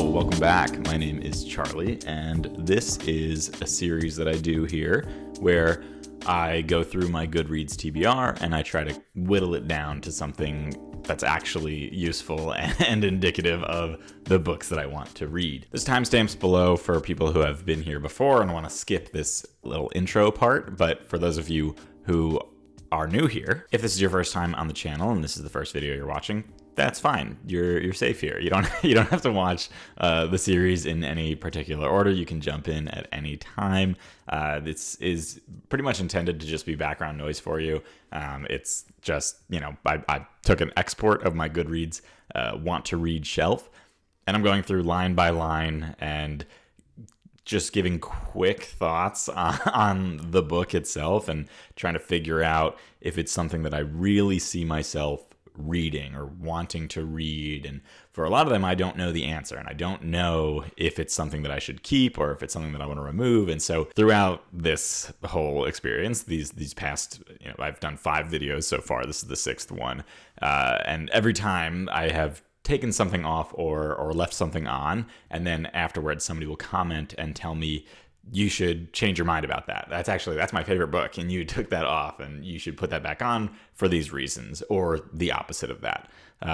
welcome back. My name is Charlie, and this is a series that I do here where I go through my Goodreads TBR and I try to whittle it down to something that's actually useful and indicative of the books that I want to read. There's timestamps below for people who have been here before and want to skip this little intro part, but for those of you who are new here, if this is your first time on the channel and this is the first video you're watching, that's fine. You're safe here. You don't have to watch the series in any particular order. You can jump in at any time. This is pretty much intended to just be background noise for you. It's just, I took an export of my Goodreads want to read shelf, and I'm going through line by line and just giving quick thoughts on the book itself and trying to figure out if it's something that I really see myself reading or wanting to read. And for a lot of them, I don't know the answer, and I don't know if it's something that I should keep or if it's something that I want to remove. And so throughout this whole experience, these past, I've done 5 videos so far. This is the 6th one. And every time I have taken something off or left something on, and then afterwards somebody will comment and tell me, you should change your mind about that. That's my favorite book, and you took that off, and you should put that back on for these reasons, or the opposite of that.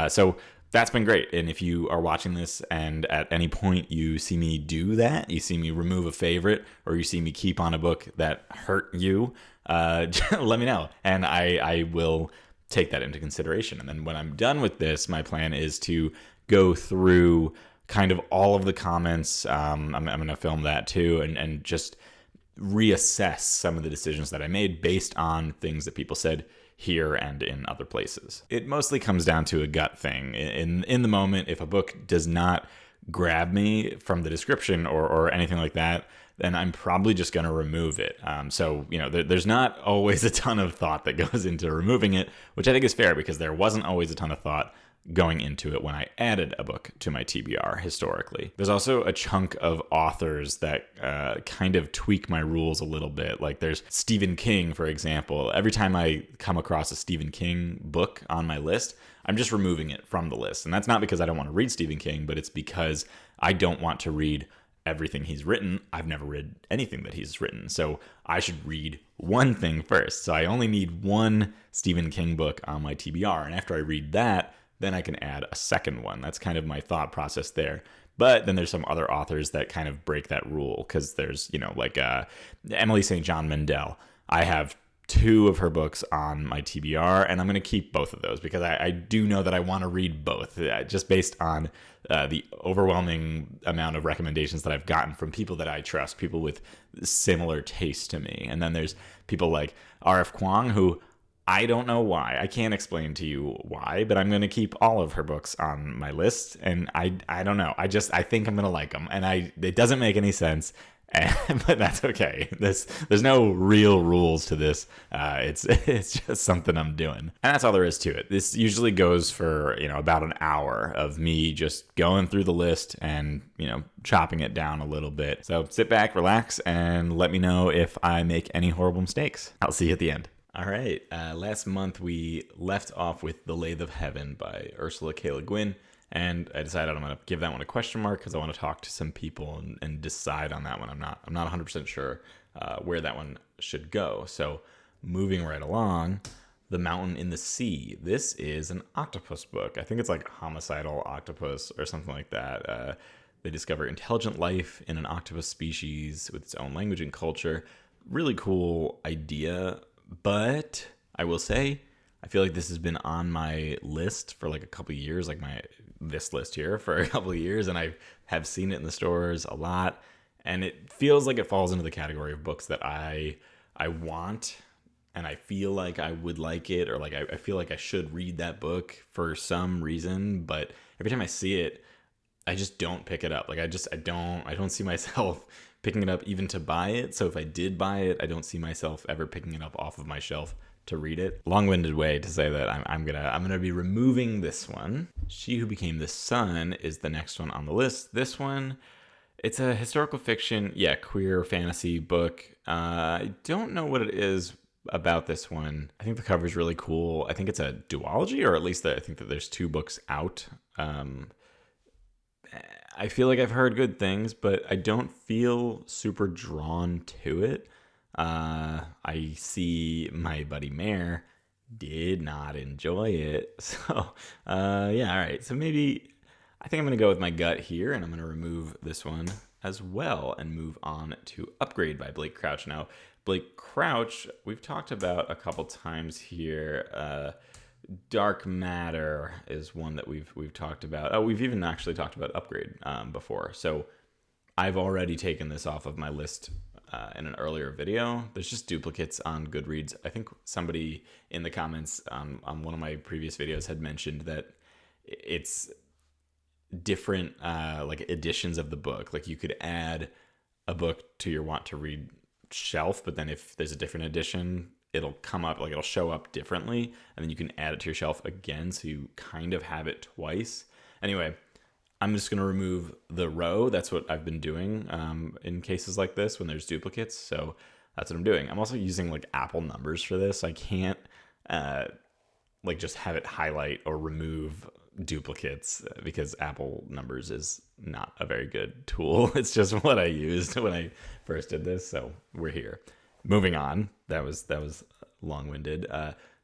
So that's been great. And if you are watching this and at any point you see me do that, you see me remove a favorite, or you see me keep on a book that hurt you, let me know, and I will take that into consideration. And then when I'm done with this, my plan is to go through kind of all of the comments. I'm going to film that too, and just reassess some of the decisions that I made based on things that people said here and in other places. It mostly comes down to a gut thing. In the moment, if a book does not grab me from the description or anything like that, then I'm probably just going to remove it. So, there's not always a ton of thought that goes into removing it, which I think is fair because there wasn't always a ton of thought going into it when I added a book to my TBR historically. There's also a chunk of authors that kind of tweak my rules a little bit. Like there's Stephen King, for example. Every time I come across a Stephen King book on my list, I'm just removing it from the list. And that's not because I don't want to read Stephen King, but it's because I don't want to read everything he's written. I've never read anything that he's written, so I should read one thing first. So I only need one Stephen King book on my TBR, and after I read that, then I can add a second one. That's kind of my thought process there. But then there's some other authors that kind of break that rule, because there's, like Emily St. John Mandel. I have 2 of her books on my TBR, and I'm going to keep both of those because I do know that I want to read both, just based on the overwhelming amount of recommendations that I've gotten from people that I trust, people with similar taste to me. And then there's people like R.F. Kuang, who I don't know why. I can't explain to you why, but I'm going to keep all of her books on my list, and I don't know. I think I'm going to like them, and it doesn't make any sense. But that's okay. There's no real rules to this. It's just something I'm doing, and that's all there is to it. This usually goes for about an hour of me just going through the list and chopping it down a little bit. So sit back, relax, and let me know if I make any horrible mistakes. I'll see you at the end. All right. Last month we left off with The Lathe of Heaven by Ursula K. Le Guin. And I decided I'm going to give that one a question mark because I want to talk to some people and decide on that one. I'm not 100% sure where that one should go. So moving right along, The Mountain in the Sea. This is an octopus book. I think it's like Homicidal Octopus or something like that. They discover intelligent life in an octopus species with its own language and culture. Really cool idea, but I will say, I feel like this has been on my list for like a couple of years, like this list here for a couple of years, and I have seen it in the stores a lot, and it feels like it falls into the category of books that I want, and I feel like I would like it, or like I feel like I should read that book for some reason, but every time I see it, I just don't pick it up. Like I don't see myself picking it up even to buy it. So if I did buy it, I don't see myself ever picking it up off of my shelf to read it. Long-winded way to say that I'm gonna be removing this one. She Who Became the Sun is the next one on the list. This one, it's a historical fiction, queer fantasy book. I don't know what it is about this one. I think the cover is really cool. I think it's a duology, or at least I think that there's 2 books out. I feel like I've heard good things, but I don't feel super drawn to it. I see my buddy Mair did not enjoy it. So, yeah, all right. So maybe I think I'm going to go with my gut here, and I'm going to remove this one as well and move on to Upgrade by Blake Crouch. Now, Blake Crouch, we've talked about a couple times here. Dark Matter is one that we've talked about. Oh, we've even actually talked about Upgrade before. So I've already taken this off of my list in an earlier video. There's just duplicates on Goodreads. I think somebody in the comments on one of my previous videos had mentioned that it's different like editions of the book. Like you could add a book to your want to read shelf, but then if there's a different edition, it'll come up, like it'll show up differently, and then you can add it to your shelf again, so you kind of have it twice. Anyway, I'm just going to remove the row. That's what I've been doing in cases like this when there's duplicates, so that's what I'm doing. I'm also using like Apple numbers for this. I can't like just have it highlight or remove duplicates because Apple numbers is not a very good tool. It's just what I used when I first did this, so we're here. Moving on, that was long-winded.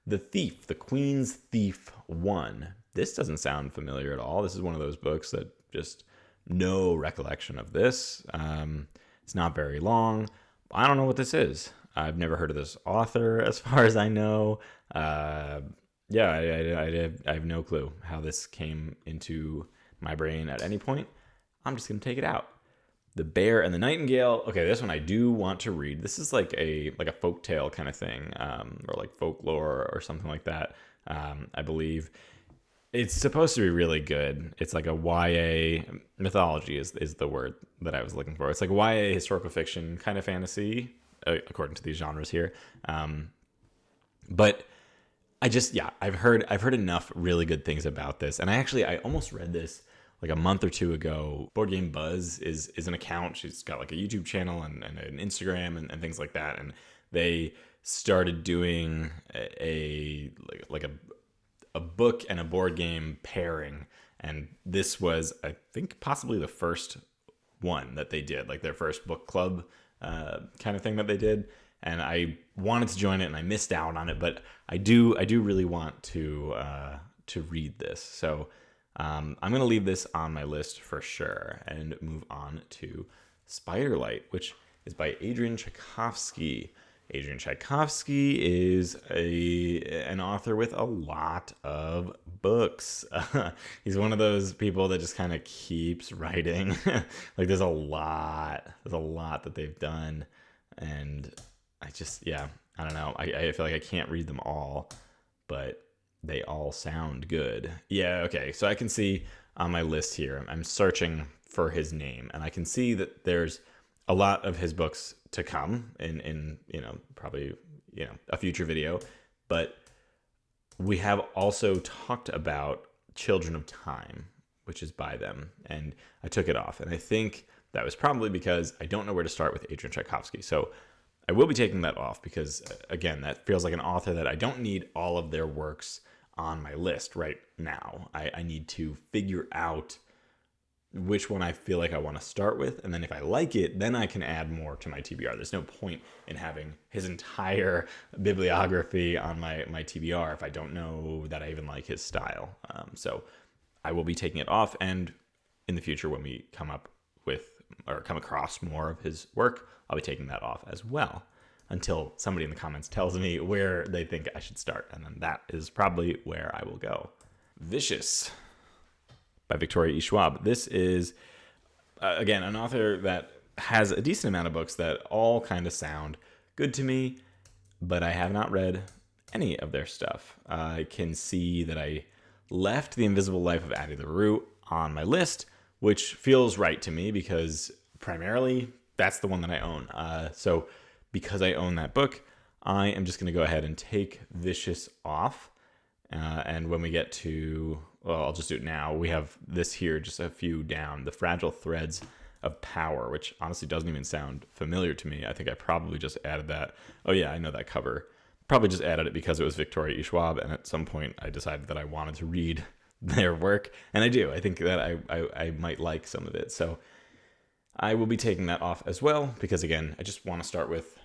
The Thief, The Queen's Thief 1. This doesn't sound familiar at all. This is one of those books that just no recollection of this. It's not very long. I don't know what this is. I've never heard of this author as far as I know. Yeah, I have no clue how this came into my brain at any point. I'm just going to take it out. The Bear and the Nightingale. Okay, this one I do want to read. This is like a folktale kind of thing, or like folklore or something like that. I believe it's supposed to be really good. It's like a YA mythology is the word that I was looking for. It's like YA historical fiction kind of fantasy, according to these genres here. But I've heard enough really good things about this, and I almost read this like a month or two ago. Board Game Buzz is an account. She's got like a YouTube channel and an Instagram and things like that. And they started doing a book and a board game pairing. And this was, I think, possibly the first one that they did, like their first book club kind of thing that they did. And I wanted to join it and I missed out on it, but I do really want to read this. So I'm going to leave this on my list for sure and move on to Spiderlight, which is by Adrian Tchaikovsky. Adrian Tchaikovsky is an author with a lot of books. He's one of those people that just kind of keeps writing. Like there's a lot that they've done. And I don't know. I feel like I can't read them all, but they all sound good. Yeah, okay. So I can see on my list here, I'm searching for his name, and I can see that there's a lot of his books to come in probably a future video. But we have also talked about Children of Time, which is by them, and I took it off. And I think that was probably because I don't know where to start with Adrian Tchaikovsky. So I will be taking that off because, again, that feels like an author that I don't need all of their works on my list right now. I need to figure out which one I feel like I want to start with, and then if I like it, then I can add more to my TBR. There's no point in having his entire bibliography on my TBR if I don't know that I even like his style. So I will be taking it off, and in the future when we come across more of his work, I'll be taking that off as well, until somebody in the comments tells me where they think I should start, and then that is probably where I will go. Vicious by Victoria E. Schwab. This is, again, an author that has a decent amount of books that all kind of sound good to me, but I have not read any of their stuff. I can see that I left The Invisible Life of Addie LaRue on my list, which feels right to me because primarily that's the one that I own. So because I own that book, I am just going to go ahead and take Vicious off. And when we get to, well, I'll just do it now. We have this here, just a few down, The Fragile Threads of Power, which honestly doesn't even sound familiar to me. I think I probably just added that. Oh yeah, I know that cover. Probably just added it because it was Victoria E. Schwab, and at some point I decided that I wanted to read their work, and I do. I think that I might like some of it. So I will be taking that off as well, because again, I just want to start with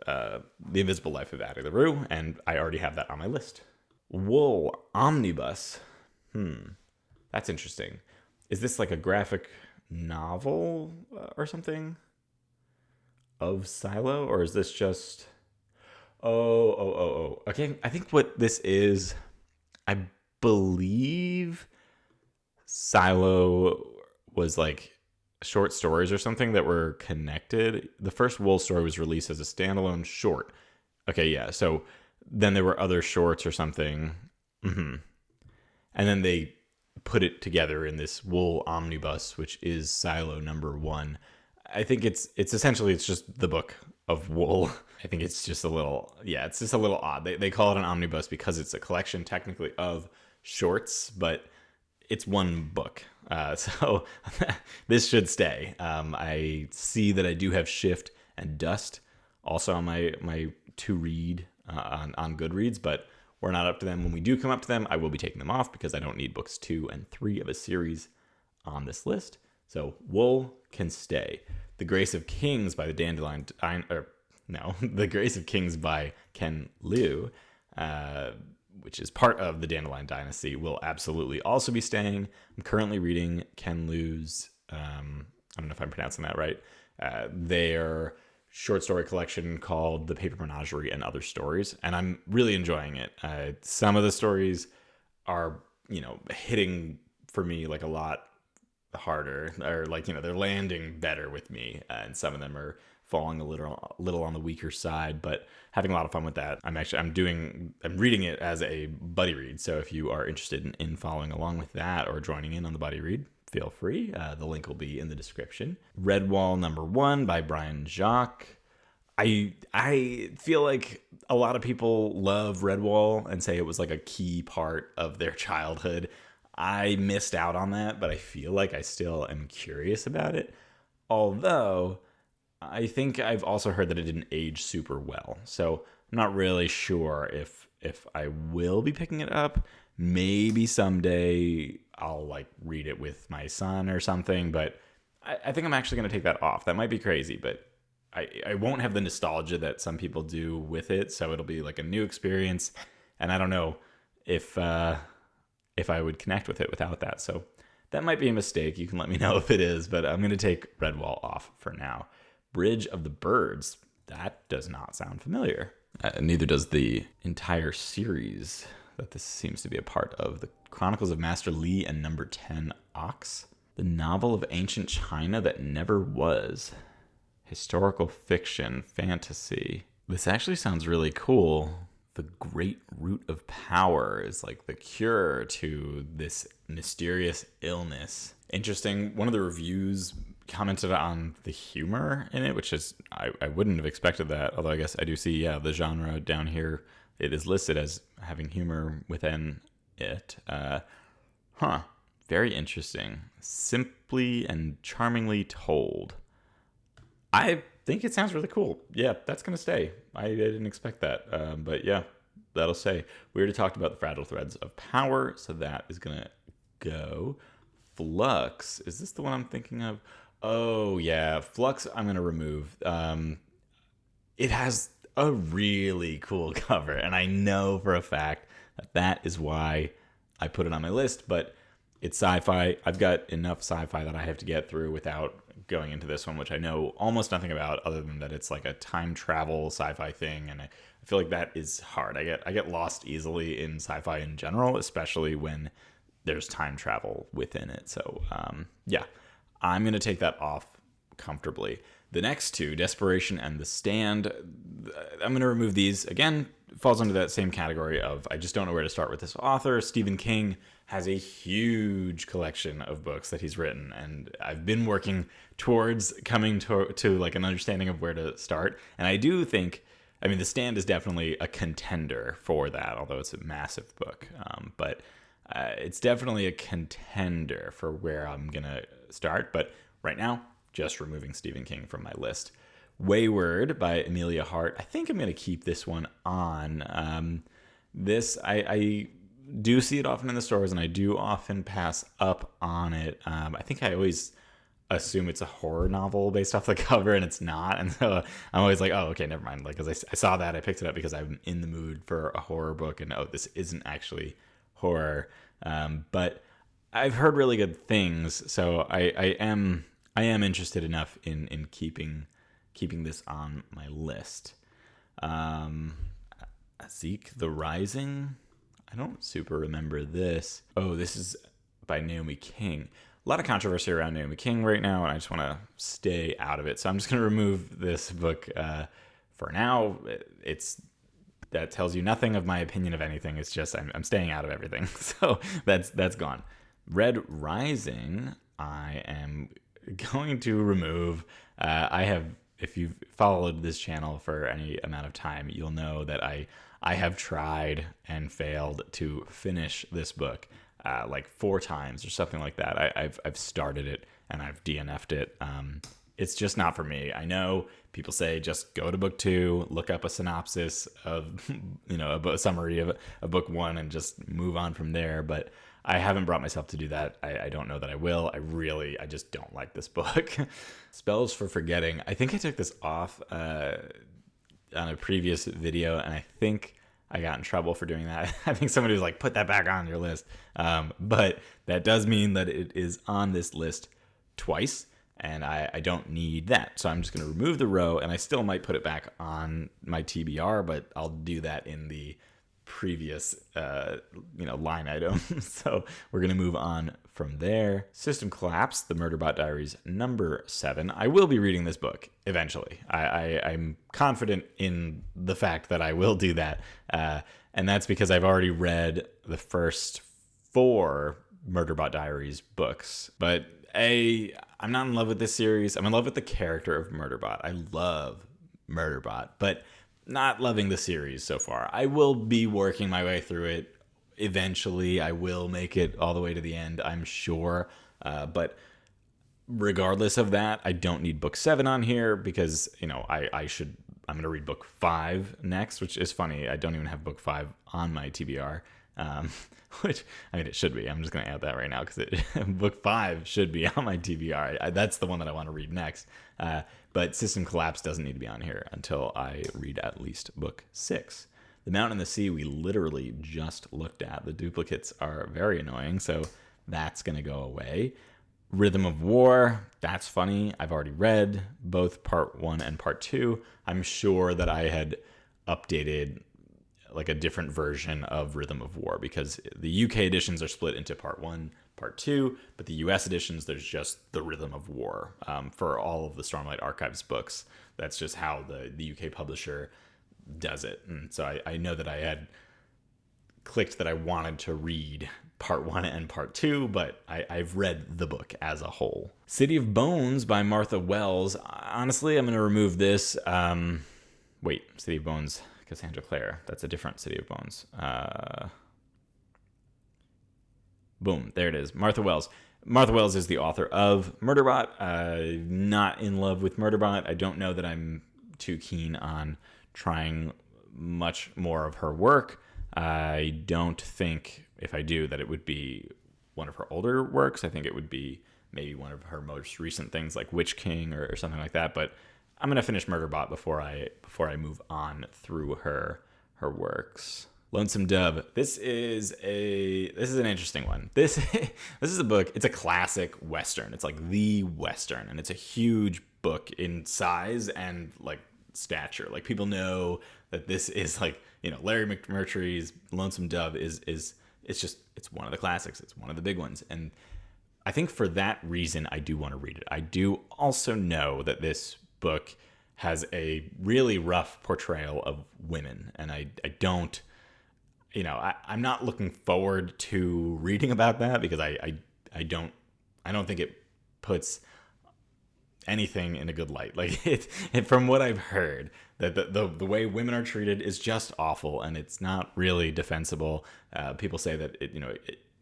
The Invisible Life of Addie LaRue, and I already have that on my list. Wool Omnibus. That's interesting. Is this like a graphic novel or something of Silo, or is this just... Oh. Okay, I think what this is, I believe Silo was like short stories or something that were connected. The first Wool story was released as a standalone short. Okay, yeah. So then there were other shorts or something. And then they put it together in this Wool Omnibus, which is Silo #1. I think it's just the book of Wool. I think it's just a little odd. They call it an omnibus because it's a collection technically of shorts, but it's one book. So this should stay. I see that I do have Shift and Dust also on my to read on Goodreads, but we're not up to them. When we do come up to them, I will be taking them off because I don't need books 2 and 3 of a series on this list. So Wool can stay. The Grace of Kings by The Grace of Kings by Ken Liu, which is part of the Dandelion Dynasty, will absolutely also be staying. I'm currently reading Ken Liu's, I don't know if I'm pronouncing that right, their short story collection called The Paper Menagerie and Other Stories, and I'm really enjoying it. Some of the stories are, hitting for me like a lot harder, or like, they're landing better with me, and some of them are falling a little on the weaker side, but having a lot of fun with that. I'm reading it as a buddy read, so if you are interested in following along with that or joining in on the buddy read, feel free. The link will be in the description. Redwall #1 by Brian Jacques. I feel like a lot of people love Redwall and say it was like a key part of their childhood. I missed out on that, but I feel like I still am curious about it. Although I think I've also heard that it didn't age super well. So I'm not really sure if I will be picking it up. Maybe someday I'll like read it with my son or something, but I think I'm actually going to take that off. That might be crazy, but I won't have the nostalgia that some people do with it. So it'll be like a new experience. And I don't know if I would connect with it without that. So that might be a mistake. You can let me know if it is, but I'm going to take Redwall off for now. Bridge of the Birds. That does not sound familiar. Neither does the entire series that this seems to be a part of. The Chronicles of Master Li and Number 10 Ox. The Novel of Ancient China That Never Was. Historical fiction, fantasy. This actually sounds really cool. The Great Root of Power is like the cure to this mysterious illness. Interesting. One of the reviews commented on the humor in it, which is, I wouldn't have expected that. Although I guess I do see, the genre down here, it is listed as having humor within it. Very interesting. Simply and charmingly told. I think it sounds really cool. Yeah, that's going to stay. I didn't expect that. But yeah, that'll stay. We already talked about the Fragile Threads of Power, so that is going to go. Flux. Is this the one I'm thinking of? Oh, yeah. Flux, I'm going to remove. It has a really cool cover, and I know for a fact that is why I put it on my list, but it's sci-fi. I've got enough sci-fi that I have to get through without going into this one, which I know almost nothing about other than that it's like a time travel sci-fi thing, and I feel like that is hard. I get lost easily in sci-fi in general, especially when there's time travel within it. So yeah, I'm going to take that off comfortably. The next two, Desperation and The Stand, I'm going to remove these. Again, falls under that same category of I just don't know where to start with this author. Stephen King has a huge collection of books that he's written, and I've been working towards coming to like an understanding of where to start. And I do think, The Stand is definitely a contender for that, although it's a massive book. But it's definitely a contender for where I'm going to start. But right now, just removing Stephen King from my list. Wayward by Amelia Hart. I think I'm going to keep this one on. do see it often in the stores, and I do often pass up on it. I think I always assume it's a horror novel based off the cover, and it's not. And so I'm always like, oh, okay, never mind. Like, because I saw that, I picked it up because I'm in the mood for a horror book, and oh, this isn't actually horror. But I've heard really good things, so I am interested enough in keeping this on my list. Zeke the Rising. I don't super remember this. Oh, this is by Naomi King. A lot of controversy around Naomi King right now, and I just want to stay out of it. So I'm just going to remove this book for now. That tells you nothing of my opinion of anything. It's just I'm staying out of everything. So that's gone. Red Rising, I am going to remove. I have, if you've followed this channel for any amount of time, you'll know that I have tried and failed to finish this book like 4 times or something like that. I've started it and I've DNF'd it. It's just not for me. I know people say just go to book 2, look up a synopsis of, a summary of book 1 and just move on from there. But I haven't brought myself to do that. I don't know that I will. I just don't like this book. Spells for Forgetting. I think I took this off on a previous video, and I think I got in trouble for doing that. I think somebody was like, put that back on your list. But that does mean that it is on this list twice, and I don't need that. So I'm just going to remove the row, and I still might put it back on my TBR, but I'll do that in the previous line item. So we're going to move on from there. System Collapse, The Murderbot Diaries, number 7. I will be reading this book eventually. I'm confident in the fact that I will do that. And that's because I've already read the first 4 Murderbot Diaries books. But I'm not in love with this series. I'm in love with the character of Murderbot. I love Murderbot, but not loving the series so far. I will be working my way through it. Eventually, I will make it all the way to the end, I'm sure. But regardless of that, I don't need book 7 on here because, I'm going to read book 5 next, which is funny. I don't even have book 5 on my TBR, which, it should be. I'm just going to add that right now because book 5 should be on my TBR. That's the one that I want to read next. But System Collapse doesn't need to be on here until I read at least book 6. The Mountain and the Sea, we literally just looked at. The duplicates are very annoying, so that's going to go away. Rhythm of War, that's funny. I've already read both part 1 and part 2. I'm sure that I had updated like a different version of Rhythm of War because the UK editions are split into part 1, part 2, but the US editions, there's just the Rhythm of War for all of the Stormlight Archives books. That's just how the UK publisher does it. And so I know that I had clicked that I wanted to read part 1 and part 2, but I've read the book as a whole. City of Bones by Martha Wells. Honestly, I'm going to remove this. City of Bones, Cassandra Clare. That's a different City of Bones. Boom, there it is. Martha Wells. Martha Wells is the author of Murderbot. Not in love with Murderbot. I don't know that I'm too keen on trying much more of her work. I don't think, if I do, that it would be one of her older works. I think it would be maybe one of her most recent things like Witch King or something like that. But I'm going to finish Murderbot before I move on through her works. Lonesome Dove. This is an interesting one. This is a book. It's a classic Western. It's like the Western, and it's a huge book in size and like stature. Like people know that this is like, Larry McMurtry's Lonesome Dove is it's one of the classics. It's one of the big ones. And I think for that reason, I do want to read it. I do also know that this book has a really rough portrayal of women, and I don't, I'm not looking forward to reading about that because I don't think it puts anything in a good light. Like from what I've heard, that the way women are treated is just awful, and it's not really defensible. People say that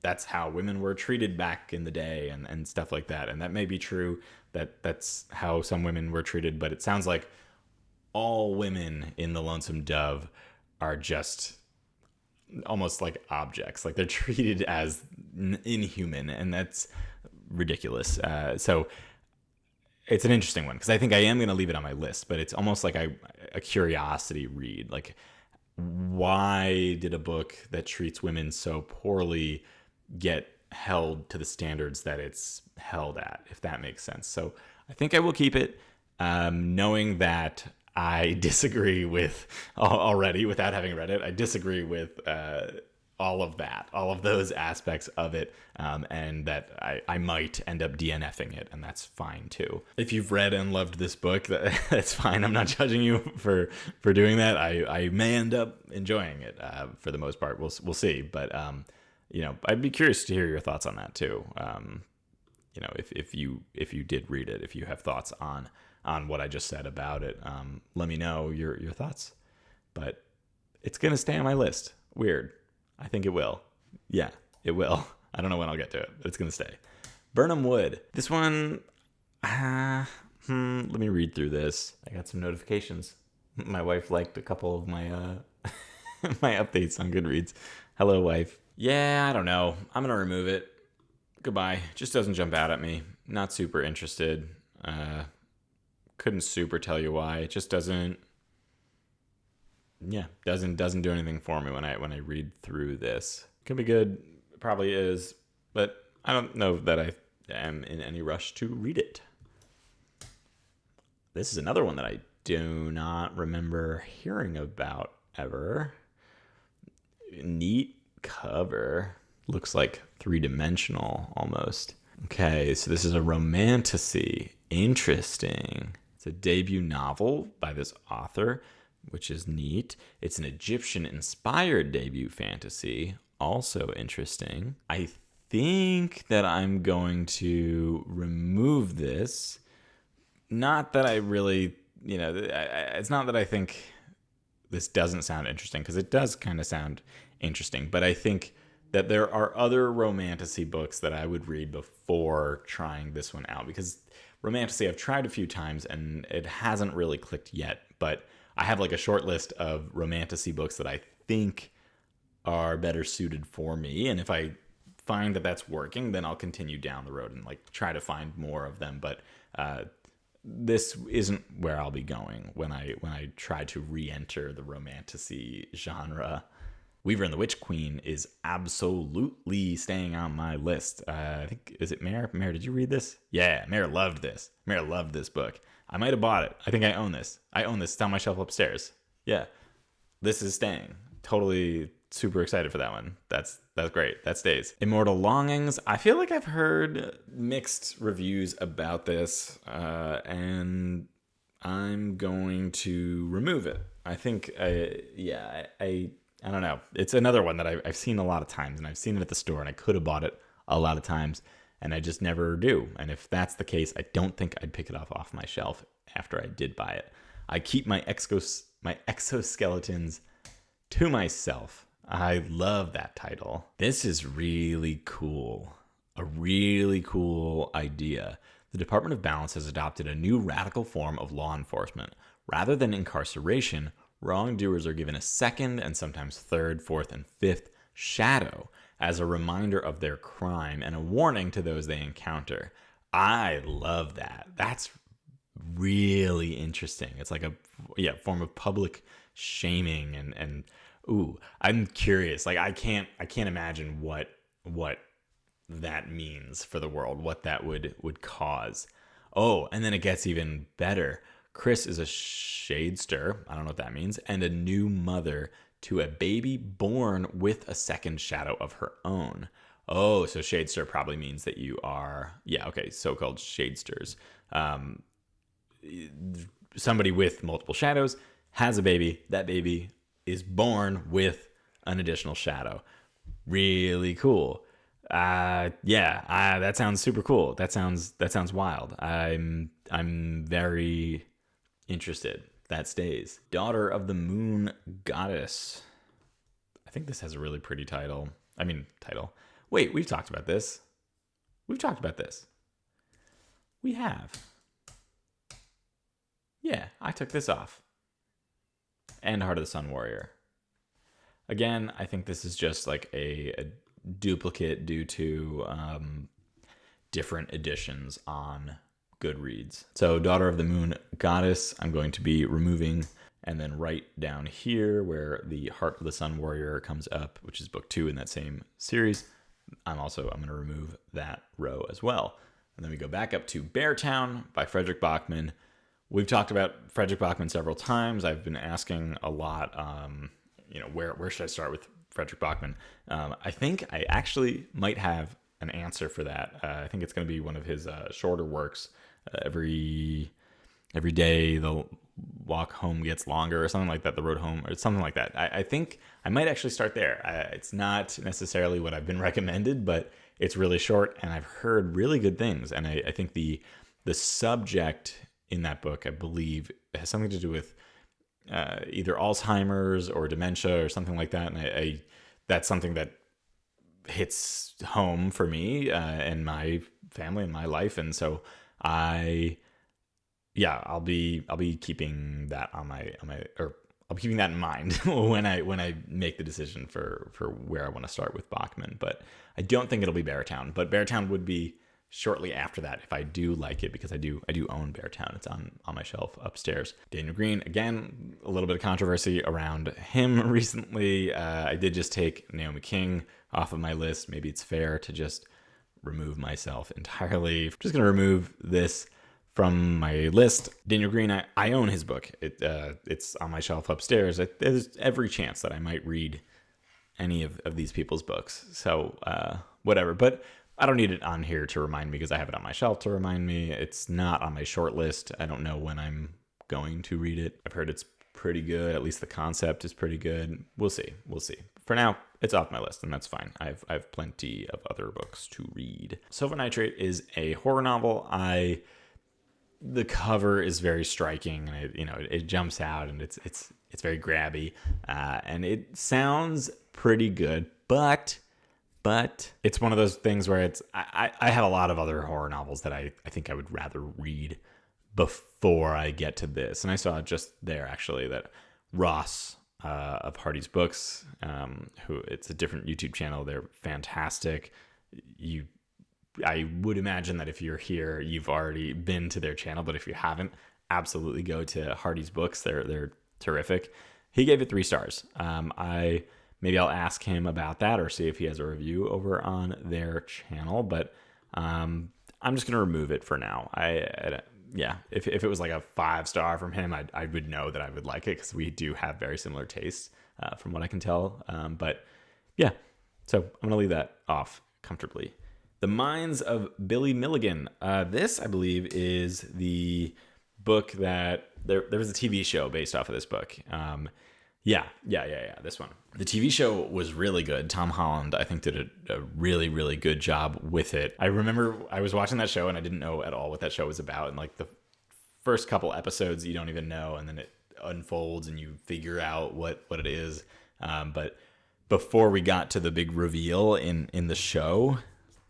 that's how women were treated back in the day and stuff like that, and that may be true. That's how some women were treated, but it sounds like all women in the Lonesome Dove are just almost like objects. Like they're treated as inhuman, and that's ridiculous. So it's an interesting one because I think I am going to leave it on my list, but it's almost like a curiosity read. Like, why did a book that treats women so poorly get held to the standards that it's held at, if that makes sense? So I think I will keep it, knowing that I disagree with already, without having read it, I disagree with all of those aspects of it, and that I might end up DNFing it, and that's fine too. If you've read and loved this book, that's fine. I'm not judging you for doing that. I may end up enjoying it for the most part. We'll see. But I'd be curious to hear your thoughts on that too. If you did read it, if you have thoughts on what I just said about it, let me know your thoughts. But it's gonna stay on my list. Weird. I think it will. Yeah, it will. I don't know when I'll get to it, but it's going to stay. Burnham Wood. This one, let me read through this. I got some notifications. My wife liked a couple of my my updates on Goodreads. Hello, wife. Yeah, I don't know. I'm going to remove it. Goodbye. Just doesn't jump out at me. Not super interested. Couldn't super tell you why. It just doesn't do anything for me when I read through this. Could be good, probably is, but I don't know that I am in any rush to read it. This is another one that I do not remember hearing about ever. Neat cover. Looks like three-dimensional almost. Okay, so this is a romantasy. Interesting. It's a debut novel by this author, which is neat. It's an Egyptian-inspired debut fantasy. Also interesting. I think that I'm going to remove this. Not that I really, it's not that I think this doesn't sound interesting, because it does kind of sound interesting, but I think that there are other romantasy books that I would read before trying this one out, because romantasy I've tried a few times and it hasn't really clicked yet, but I have like a short list of romantasy books that I think are better suited for me. And if I find that that's working, then I'll continue down the road and like try to find more of them. But this isn't where I'll be going when I try to re-enter the romantasy genre. Weaver and the Witch Queen is absolutely staying on my list. I think, is it Mair? Mair, did you read this? Yeah, Mair loved this. Mair loved this book. I might have bought it. I think I own this. It's on my shelf upstairs. Yeah, this is staying. Totally super excited for that one. That's great. That stays. Immortal Longings. I feel like I've heard mixed reviews about this, and I'm going to remove it. I think, I don't know. It's another one that I've seen a lot of times, and I've seen it at the store, and I could have bought it a lot of times, and I just never do. And if that's the case, I don't think I'd pick it off my shelf after I did buy it. I keep my exoskeletons to myself. I love that title. This is really cool. A really cool idea. The Department of Balance has adopted a new radical form of law enforcement. Rather than incarceration, wrongdoers are given a second and sometimes third, fourth, and fifth shadow as a reminder of their crime and a warning to those they encounter. I love that. That's really interesting. It's like a form of public shaming and ooh, I'm curious. Like I can't imagine what that means for the world, what that would cause. Oh, and then it gets even better. Chris is a shadester, I don't know what that means, and a new mother to a baby born with a second shadow of her own. Oh, so shadester probably means that you are, so-called shadesters. Somebody with multiple shadows has a baby. That baby is born with an additional shadow. Really cool. That sounds super cool. That sounds wild. I'm very interested. That stays. Daughter of the Moon Goddess. I think this has a really pretty title. Wait, we've talked about this. We have. Yeah, I took this off. And Heart of the Sun Warrior. Again, I think this is just like a duplicate due to different editions on Goodreads. So Daughter of the Moon Goddess, I'm going to be removing, and then right down here where the Heart of the Sun Warrior comes up, which is book 2 in that same series, I'm going to remove that row as well. And then we go back up to Beartown by Frederick Bachman. We've talked about Frederick Bachman several times. I've been asking a lot, where should I start with Frederick Bachman? I think I actually might have an answer for that. I think it's going to be one of his shorter works. Every day the walk home gets longer, or something like that. The road home, or something like that. I think I might actually start there. It's not necessarily what I've been recommended, but it's really short, and I've heard really good things. And I think the subject in that book, I believe, has something to do with either Alzheimer's or dementia or something like that. And I that's something that hits home for me and my family and my life. And so I'll be keeping that I'll be keeping that in mind when I make the decision for where I want to start with Bachman. But I don't think it'll be Beartown. But Beartown would be shortly after that if I do like it, because I do own Beartown. It's on my shelf upstairs. Daniel Green, again, a little bit of controversy around him recently. I did just take Naomi King off of my list. Maybe it's fair to just remove myself entirely. I'm just going to remove this from my list. Daniel Green, I own his book. It's on my shelf upstairs. There's every chance that I might read any of these people's books. So whatever. But I don't need it on here to remind me, because I have it on my shelf to remind me. It's not on my short list. I don't know when I'm going to read it. I've heard it's pretty good. At least the concept is pretty good. We'll see. For now, it's off my list, and that's fine. I've plenty of other books to read. Silver Nitrate is a horror novel. The cover is very striking, and it jumps out, and it's very grabby, and it sounds pretty good, but it's one of those things where I have a lot of other horror novels that I think I would rather read before I get to this. And I saw just there, actually, that Ross of Hardy's Books, who, it's a different YouTube channel. They're fantastic. I would imagine that if you're here, you've already been to their channel, but if you haven't, absolutely go to Hardy's Books. They're terrific. He gave it 3 stars. Maybe I'll ask him about that, or see if he has a review over on their channel. But I'm just gonna remove it for now. If it was like a 5-star from him, I would know that I would like it, because we do have very similar tastes, from what I can tell. But yeah, so I'm gonna leave that off comfortably. The Minds of Billy Milligan. This, I believe, is the book that there was a TV show based off of this book. This one. The TV show was really good. Tom Holland, I think, did a really, really good job with it. I remember I was watching that show and I didn't know at all what that show was about. And like the first couple episodes, you don't even know, and then it unfolds and you figure out what it is. But before we got to the big reveal in the show,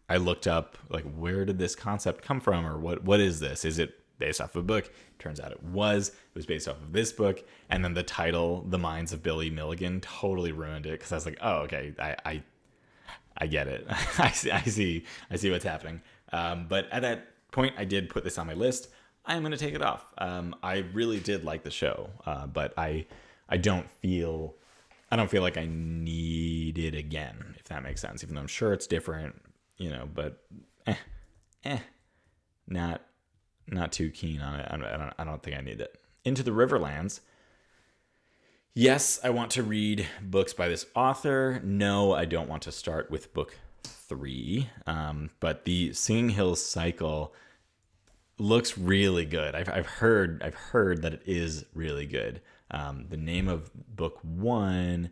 I looked up, like, where did this concept come from, or what is this? Is it based off of a book? Turns out it was based off of this book. And then the title, The Minds of Billy Milligan, totally ruined it, because I was like, oh, okay, I get it. I see what's happening. But at that point, I did put this on my list. I'm going to take it off. I really did like the show, but I don't feel like I need it again, if that makes sense. Even though I'm sure it's different, but not too keen on it. I don't think I need it. Into the Riverlands. Yes, I want to read books by this author. No, I don't want to start with book 3. But the Singing Hills cycle looks really good. I've heard that it is really good. The name of book 1,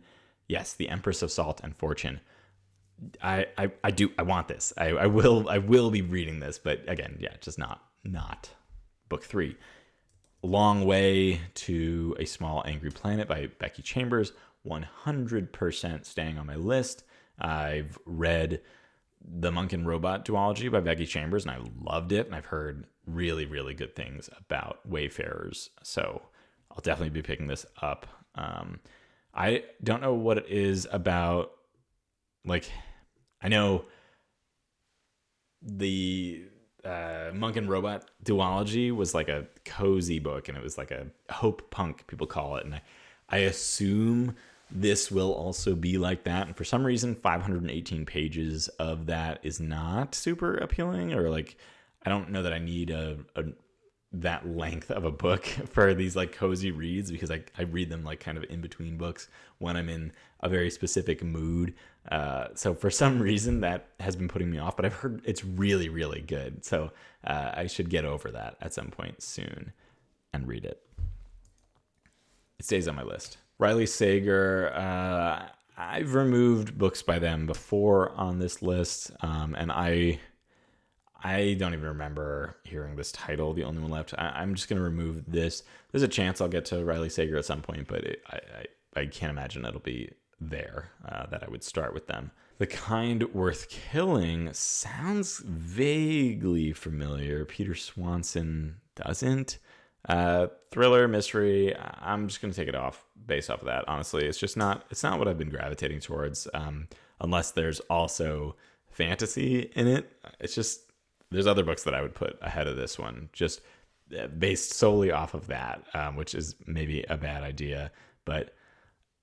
yes, The Empress of Salt and Fortune. I want this. I will be reading this, but again, yeah, just not book 3. Long Way to a Small Angry Planet by Becky Chambers, 100% staying on my list. I've read The Monk and Robot duology by Becky Chambers, and I loved it, and I've heard really, really good things about Wayfarers, so I'll definitely be picking this up. I don't know what it is about. Like, I know the Monk and Robot duology was like a cozy book, and it was like a hope punk, people call it. And I assume this will also be like that. And for some reason, 518 pages of that is not super appealing, or like, I don't know that I need that length of a book for these like cozy reads, because I read them like kind of in between books when I'm in a very specific mood. So for some reason that has been putting me off, but I've heard it's really, really good. So I should get over that at some point soon and read it. It stays on my list. Riley Sager, I've removed books by them before on this list, and I don't even remember hearing this title, the only one left. I'm just going to remove this. There's a chance I'll get to Riley Sager at some point, but I can't imagine it'll be there that I would start with them. The Kind Worth Killing sounds vaguely familiar. Peter Swanson doesn't. Thriller, mystery, I'm just going to take it off based off of that. Honestly, it's not what I've been gravitating towards, unless there's also fantasy in it. It's just, there's other books that I would put ahead of this one, just based solely off of that, which is maybe a bad idea. But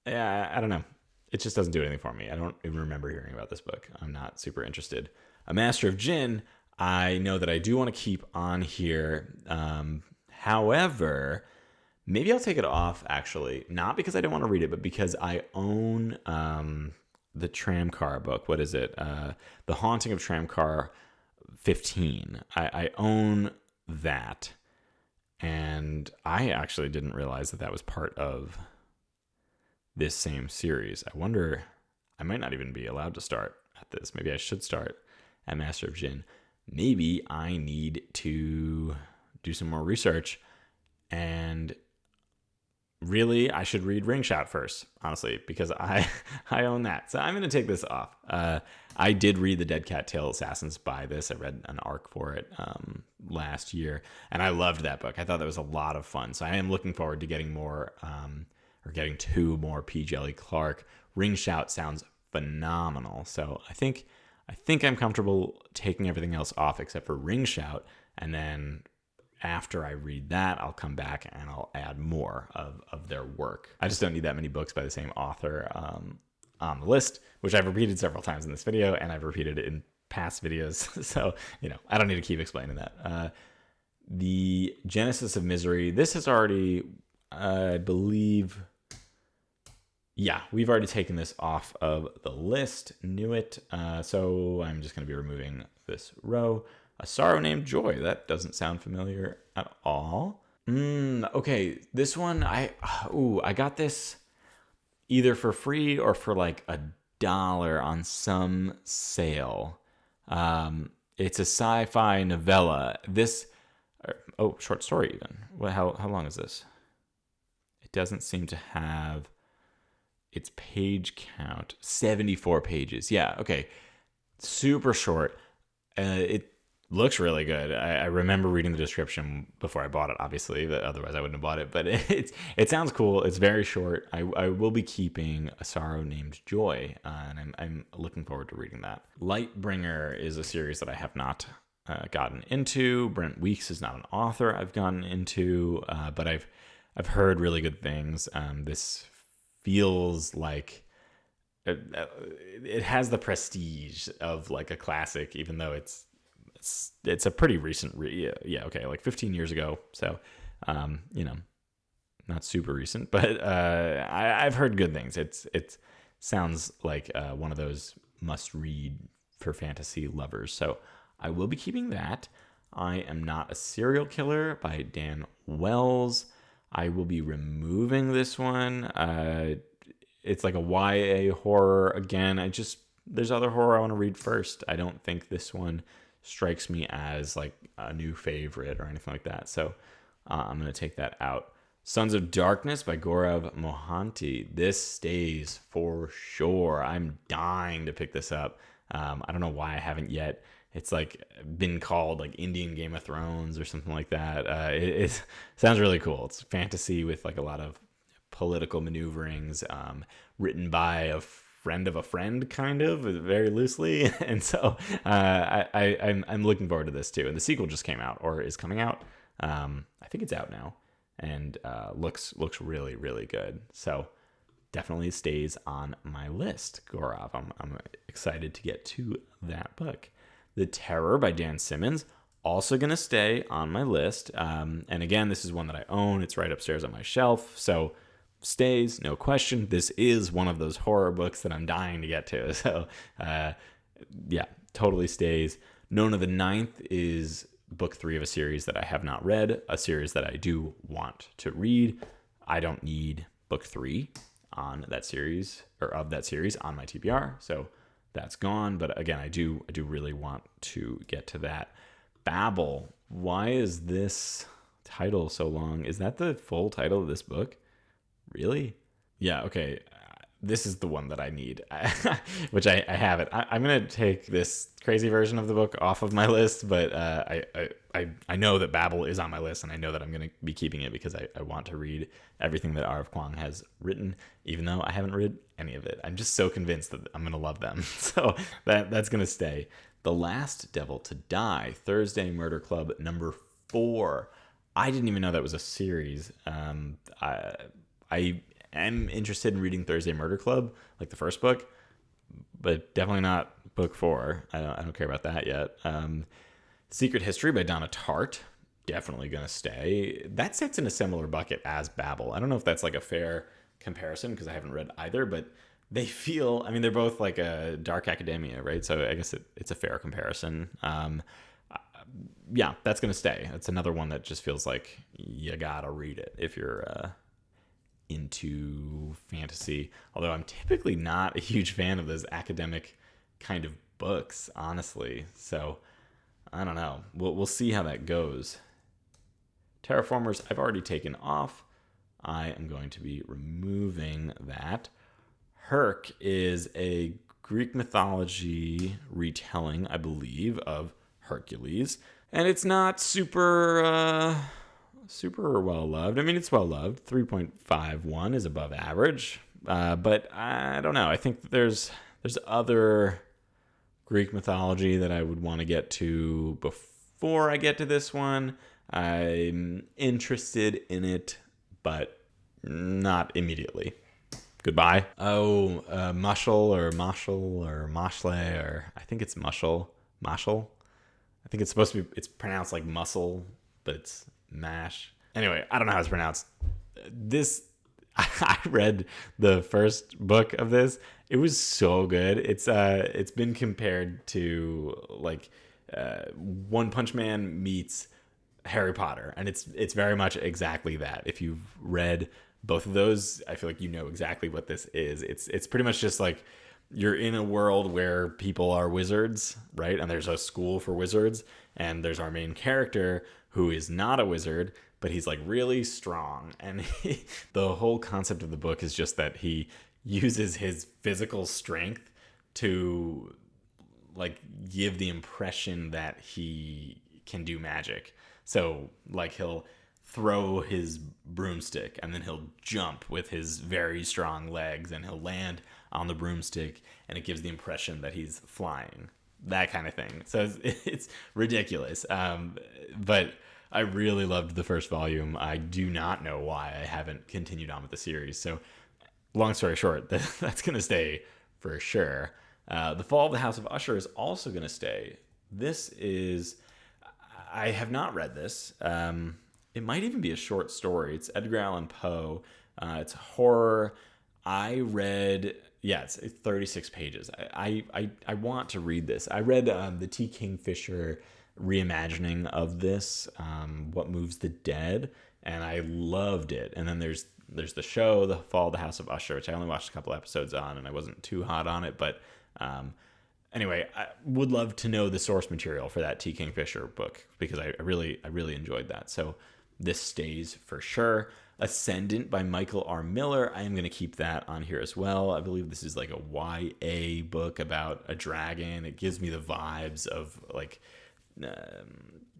yeah, I don't know. It just doesn't do anything for me. I don't even remember hearing about this book. I'm not super interested. A Master of Jinn, I know that I do want to keep on here. However, maybe I'll take it off, actually. Not because I don't want to read it, but because I own the Tramcar book. What is it? The Haunting of Tramcar 15. I own that, and I actually didn't realize that was part of this same series. I wonder, I might not even be allowed to start at this. Maybe I should start at Master of Jinn. Maybe I need to do some more research, and really I should read Ring Shout first, honestly, because I own that. So I'm going to take this off. I did read the Dead Cat Tail Assassins by this. I read an arc for it last year, and I loved that book. I thought that was a lot of fun. So I am looking forward to getting more, or getting 2 more P. Jelly Clark. Ring Shout sounds phenomenal. So I think I'm comfortable taking everything else off except for Ring Shout, and then after I read that, I'll come back and I'll add more of their work. I just don't need that many books by the same author on the list, which I've repeated several times in this video, and I've repeated it in past videos. So, I don't need to keep explaining that. The Genesis of Misery, this is already, I believe, yeah, we've already taken this off of the list. Knew it. So I'm just going to be removing this row. A Sorrow Named Joy. That doesn't sound familiar at all. Okay, this one, I got this either for free or for like $1 on some sale. It's a sci-fi novella. Short story even. Well, how long is this? It doesn't seem to have its page count. 74 pages. Yeah, okay. Super short. It looks really good. I remember reading the description before I bought it, obviously, but otherwise I wouldn't have bought it. But it sounds cool. It's very short. I will be keeping A Sorrow Named Joy, and I'm looking forward to reading that. Lightbringer is a series that I have not gotten into. Brent Weeks is not an author I've gotten into, but I've heard really good things. This feels like it has the prestige of like a classic, even though it's a pretty recent like 15 years ago, so not super recent, but I've heard good things. It sounds like one of those must read for fantasy lovers, so I will be keeping that. I Am Not a Serial Killer by Dan Wells. I will be removing this one. It's like a YA horror again. There's other horror I want to read first. I don't think this one strikes me as like a new favorite or anything like that. So I'm going to take that out. Sons of Darkness by Gaurav Mohanty. This stays for sure. I'm dying to pick this up. I don't know why I haven't yet. It's like been called like Indian Game of Thrones or something like that. It sounds really cool. It's fantasy with like a lot of political maneuverings, written by a friend of a friend, kind of, very loosely. And so I'm looking forward to this too. And the sequel just came out, or is coming out. I think it's out now, and looks really, really good. So definitely stays on my list, Gorov. I'm excited to get to that book. The Terror by Dan Simmons, also going to stay on my list. And again, this is one that I own. It's right upstairs on my shelf. So stays, no question. This is one of those horror books that I'm dying to get to. So yeah, totally stays. Nona the Ninth is book 3 of a series that I have not read, a series that I do want to read. I don't need book 3 on that series, or of that series, on my TBR. So that's gone. But again, I do really want to get to that. Babel. Why is this title so long? Is that the full title of this book? Really? Yeah, okay. This is the one that I need, which I have it. I'm going to take this crazy version of the book off of my list, but I know that Babel is on my list, and I know that I'm going to be keeping it because I want to read everything that R.F. Kuang has written, even though I haven't read any of it. I'm just so convinced that I'm going to love them. So that's going to stay. The Last Devil to Die, Thursday Murder Club number 4. I didn't even know that was a series. I am interested in reading Thursday Murder Club, like the first book, but definitely not book 4. I don't care about that yet. Secret History by Donna Tartt, definitely going to stay. That sits in a similar bucket as Babel. I don't know if that's like a fair comparison because I haven't read either, but they feel, I mean, they're both like a dark academia, right? So I guess it's a fair comparison. Yeah, that's going to stay. That's another one that just feels like you got to read it if you're into fantasy. Although I'm typically not a huge fan of those academic kind of books, honestly. So I don't know. We'll see how that goes. Terraformers, I've already taken off. I am going to be removing that. Herc is a Greek mythology retelling, I believe, of Hercules. And it's not super well loved. I mean, it's well loved. 3.51 is above average. But I don't know. I think there's other Greek mythology that I would want to get to before I get to this one. I'm interested in it, but not immediately. Goodbye. Oh, Mushel or Mashle, or I think it's Mushel. I think it's supposed to be, it's pronounced like muscle, but it's mash. Anyway, I don't know how it's pronounced. This, I read the first book of this. It was so good. It's been compared to like One Punch Man meets Harry Potter, and it's very much exactly that. If you've read both of those, I feel like you know exactly what this is. It's pretty much just like you're in a world where people are wizards, right? And there's a school for wizards, and there's our main character who is not a wizard, but he's like really strong. And the whole concept of the book is just that he uses his physical strength to like give the impression that he can do magic. So like he'll throw his broomstick and then he'll jump with his very strong legs and he'll land on the broomstick and it gives the impression that he's flying, that kind of thing. So it's ridiculous. But I really loved the first volume. I do not know why I haven't continued on with the series. So long story short, that's going to stay for sure. The Fall of the House of Usher is also going to stay. This is, I have not read this. It might even be a short story. It's Edgar Allan Poe. It's horror. I read, it's 36 pages. I want to read this. I read the T. Kingfisher reimagining of this, What Moves the Dead, and I loved it. And then there's the show, The Fall of the House of Usher, which I only watched a couple episodes on, and I wasn't too hot on it. But anyway, I would love to know the source material for that T. Kingfisher book because I really enjoyed that. So this stays for sure. Ascendant by Michael R. Miller. I am going to keep that on here as well. I believe this is like a YA book about a dragon. It gives me the vibes of like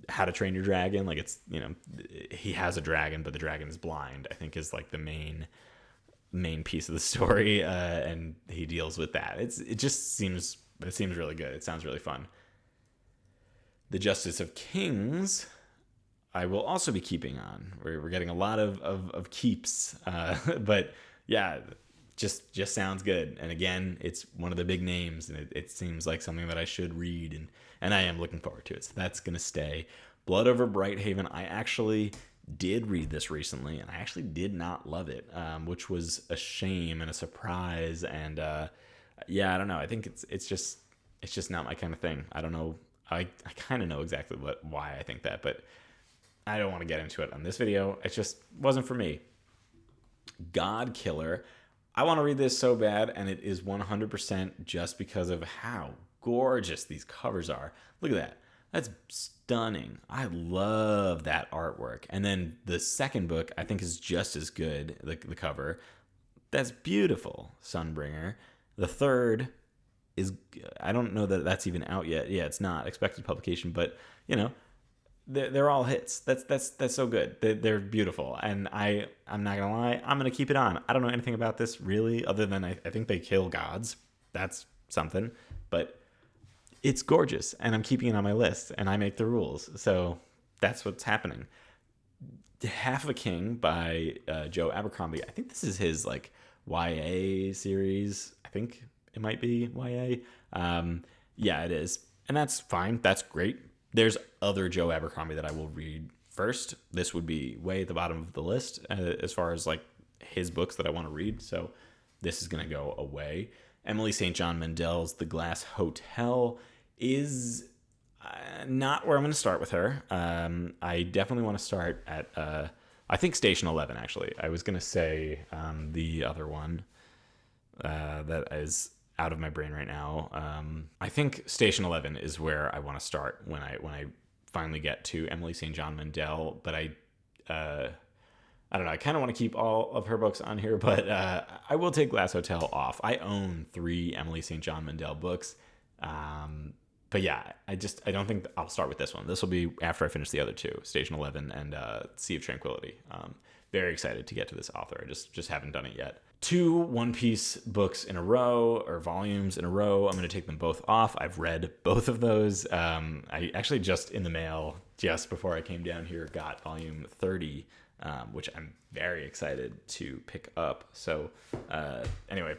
How to Train Your Dragon. Like it's, he has a dragon, but the dragon is blind, I think is like the main main piece of the story, and he deals with that. It seems really good. It sounds really fun. The Justice of Kings, I will also be keeping on. We're getting a lot of keeps, but yeah, just sounds good. And again, it's one of the big names, and it seems like something that I should read, and I am looking forward to it. So that's gonna stay. Blood Over Brighthaven, I actually did read this recently, and I actually did not love it, which was a shame and a surprise. And yeah, I don't know. I think it's just not my kind of thing. I don't know. I kind of know exactly why I think that, but I don't want to get into it on this video. It just wasn't for me. God Killer. I want to read this so bad, and it is 100% just because of how gorgeous these covers are. Look at that. That's stunning. I love that artwork. And then the second book, I think, is just as good, the cover. That's beautiful, Sunbringer. The third is, I don't know that that's even out yet. Yeah, it's not expected publication, but, you know, they're all hits. That's so good. They're beautiful. And I'm not going to lie, I'm going to keep it on. I don't know anything about this, really, other than I think they kill gods. That's something. But it's gorgeous, and I'm keeping it on my list, and I make the rules. So that's what's happening. Half of a King by Joe Abercrombie. I think this is his like YA series. I think it might be YA. Yeah, it is. And that's fine. That's great. There's other Joe Abercrombie that I will read first. This would be way at the bottom of the list as far as like his books that I want to read. So this is going to go away. Emily St. John Mandel's The Glass Hotel is not where I'm going to start with her. I definitely want to start at, I think, Station 11, actually. I was going to say the other one that is out of my brain right now. I think Station 11 is where I want to start when I finally get to Emily St. John Mandel. But I don't know. I kind of want to keep all of her books on here, but I will take Glass Hotel off. I own 3 Emily St. John Mandel books. But yeah, I don't think I'll start with this one. This will be after I finish the other 2, Station 11 and Sea of Tranquility. Very excited to get to this author. I just haven't done it yet. 2 One Piece books in a row, or volumes in a row. I'm going to take them both off. I've read both of those. I actually just in the mail, just before I came down here, got volume 30, which I'm very excited to pick up. So anyway,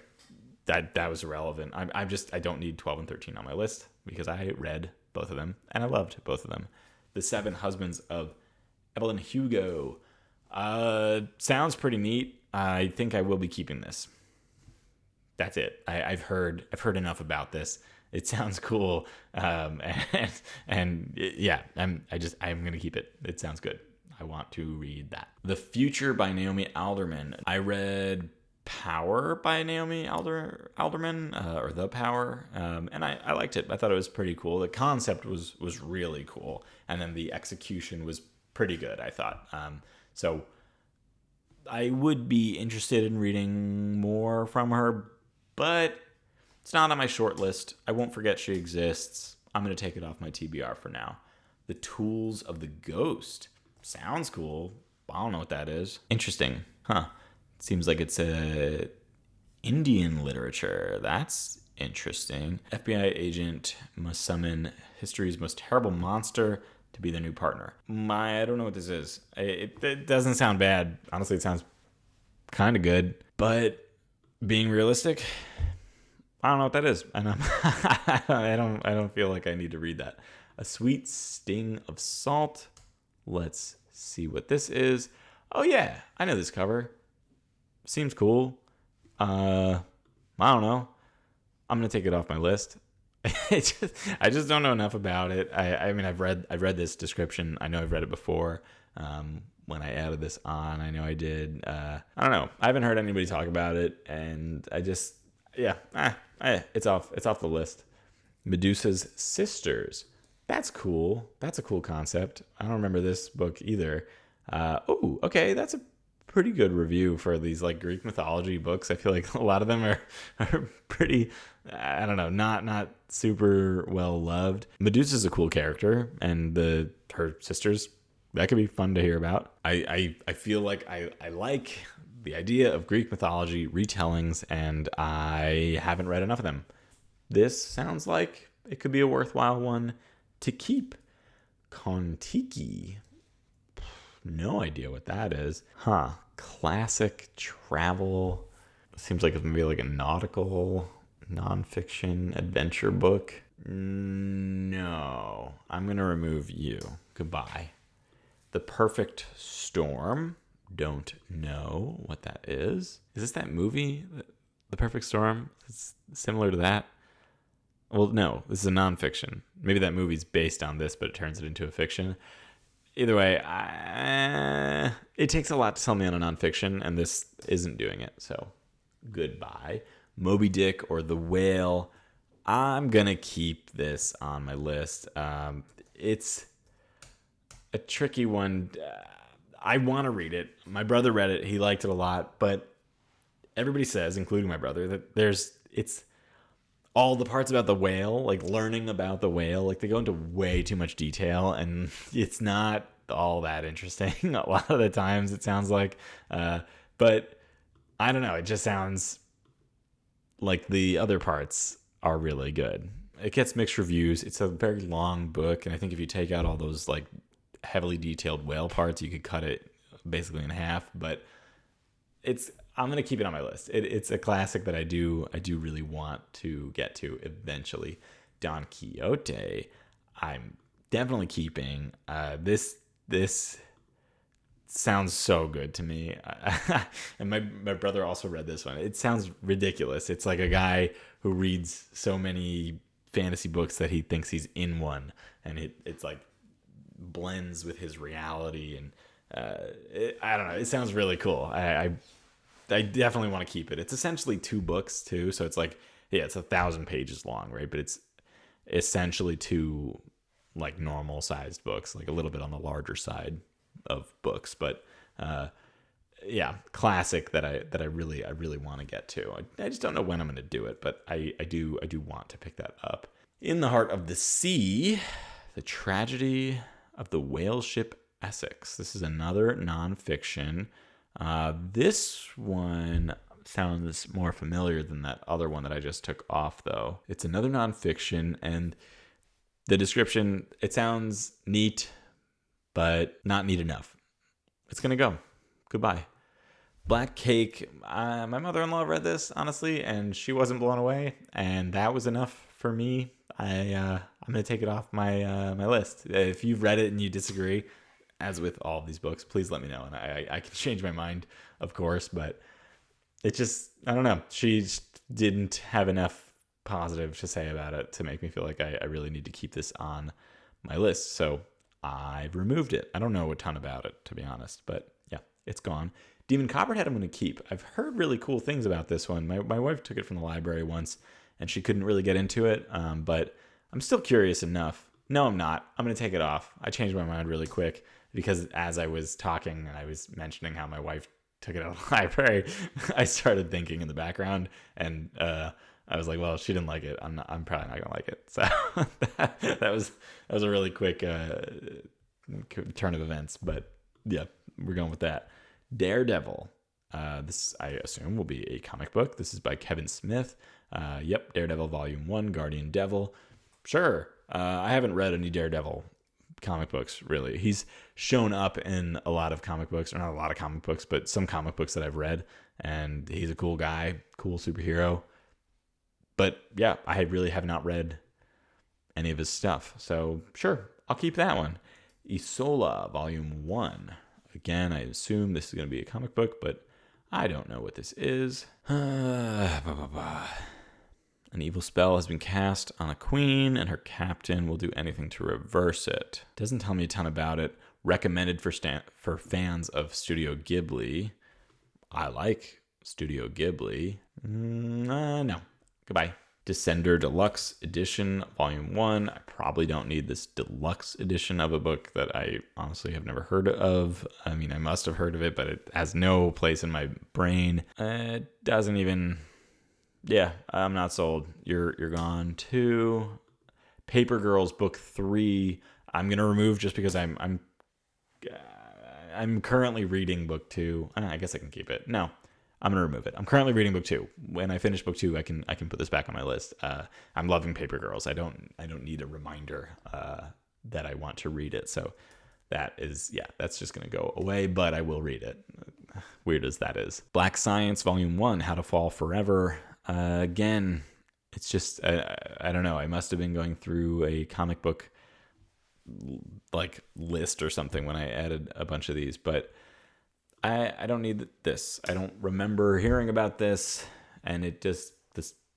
that was irrelevant. I don't need 12 and 13 on my list because I read both of them and I loved both of them. The 7 Husbands of Evelyn Hugo. Sounds pretty neat. I think I will be keeping this. That's it. I've heard enough about this. It sounds cool. And yeah, I'm going to keep it. It sounds good. I want to read that. The Future by Naomi Alderman. I read Power by Naomi Alderman, or The Power, and I liked it. I thought it was pretty cool. The concept was really cool, and then the execution was pretty good, I thought. So I would be interested in reading more from her, but it's not on my short list. I won't forget she exists. I'm going to take it off my TBR for now. The Tools of the Ghost. Sounds cool. I don't know what that is. Interesting. Huh. Seems like it's Indian literature. That's interesting. FBI agent must summon history's most terrible monster to be their new partner. I don't know what this is. It doesn't sound bad. Honestly, it sounds kind of good. But being realistic, I don't know what that is. And I don't feel like I need to read that. A Sweet Sting of Salt. Let's see what this is. Oh yeah, I know this cover. Seems cool. I don't know. I'm gonna take it off my list. I just don't know enough about it. I mean, I've read this description. I know I've read it before. When I added this on, I know I did. I don't know. I haven't heard anybody talk about it, and it's off the list. Medusa's Sisters. That's cool. That's a cool concept. I don't remember this book either. Oh, okay. That's a pretty good review for these like Greek mythology books. I feel like a lot of them are pretty, I don't know, not super well loved. Medusa's a cool character, and her sisters, that could be fun to hear about. I feel like I like the idea of Greek mythology retellings, and I haven't read enough of them. This sounds like it could be a worthwhile one to keep. Kontiki. No idea what that is. Classic travel. Seems like it's maybe like a nautical nonfiction adventure book. No. I'm going to remove you. Goodbye. The Perfect Storm. Don't know what that is. Is this that movie? The Perfect Storm? It's similar to that? Well, no. This is a nonfiction. Maybe that movie's based on this, but it turns it into a fiction. Either way, it takes a lot to sell me on a nonfiction, and this isn't doing it. So, goodbye. Moby Dick or The Whale. I'm going to keep this on my list. It's a tricky one. I want to read it. My brother read it. He liked it a lot. But everybody says, including my brother, that it's all the parts about the whale, like learning about the whale, like they go into way too much detail, and it's not all that interesting a lot of the times, it sounds like. But I don't know. It just sounds like the other parts are really good. It gets mixed reviews. It's a very long book, and I think if you take out all those like heavily detailed whale parts, you could cut it basically in half. But I'm gonna keep it on my list. It's a classic that I do really want to get to eventually. Don Quixote, I'm definitely keeping. This sounds so good to me. And my brother also read this one. It sounds ridiculous. It's like a guy who reads so many fantasy books that he thinks he's in one, and it's like blends with his reality, and I don't know. It sounds really cool. I definitely want to keep it. It's essentially 2 books too, so it's like, yeah, it's 1,000 pages long, right? But it's essentially 2 like normal sized books, like a little bit on the larger side of books. But yeah, classic that I really want to get to. I just don't know when I'm going to do it, but I do want to pick that up. In the Heart of the Sea, The Tragedy of the Whale Ship Essex. This is another nonfiction. This one sounds more familiar than that other one that I just took off, though. It's another nonfiction, and the description, it sounds neat, but not neat enough. It's gonna go. Goodbye. Black Cake. My mother-in-law read this, honestly, and she wasn't blown away, and that was enough for me. I'm gonna take it off my my list. If you've read it and you disagree, as with all of these books, please let me know, and I can change my mind, of course, but it just, I don't know. She just didn't have enough positive to say about it to make me feel like I really need to keep this on my list. So I've removed it. I don't know a ton about it, to be honest, but yeah, it's gone. Demon Copperhead I'm going to keep. I've heard really cool things about this one. My wife took it from the library once, and she couldn't really get into it, but I'm still curious enough. No, I'm not. I'm going to take it off. I changed my mind really quick, because as I was talking and I was mentioning how my wife took it out of the library, I started thinking in the background, and I was like, well, she didn't like it. I'm probably not gonna like it. So that was a really quick turn of events. But yeah, we're going with that. Daredevil. This, I assume, will be a comic book. This is by Kevin Smith. Yep, Daredevil Volume 1, Guardian Devil. Sure. I haven't read any Daredevil comic books, really. He's shown up in a lot of comic books, or not a lot of comic books, but some comic books that I've read, and he's a cool guy, cool superhero. But yeah, I really have not read any of his stuff, so sure, I'll keep that one. Isola Volume 1. Again, I assume this is going to be a comic book, but I don't know what this is. An evil spell has been cast on a queen, and her captain will do anything to reverse it. Doesn't tell me a ton about it. Recommended for fans of Studio Ghibli. I like Studio Ghibli. No. Goodbye. Descender Deluxe Edition, Volume 1. I probably don't need this deluxe edition of a book that I honestly have never heard of. I mean, I must have heard of it, but it has no place in my brain. It doesn't even... Yeah, I'm not sold. You're gone too. Paper Girls Book 3. I'm gonna remove just because I'm I'm currently reading book 2. I guess I can keep it. No, I'm gonna remove it. I'm currently reading book 2. When I finish book 2, I can put this back on my list. I'm loving Paper Girls. I don't need a reminder that I want to read it. So that's just gonna go away. But I will read it. Weird as that is. Black Science Volume 1: How to Fall Forever. Again, it's just I don't know. I must have been going through a comic book like list or something when I added a bunch of these, but I don't need this. I don't remember hearing about this, and it just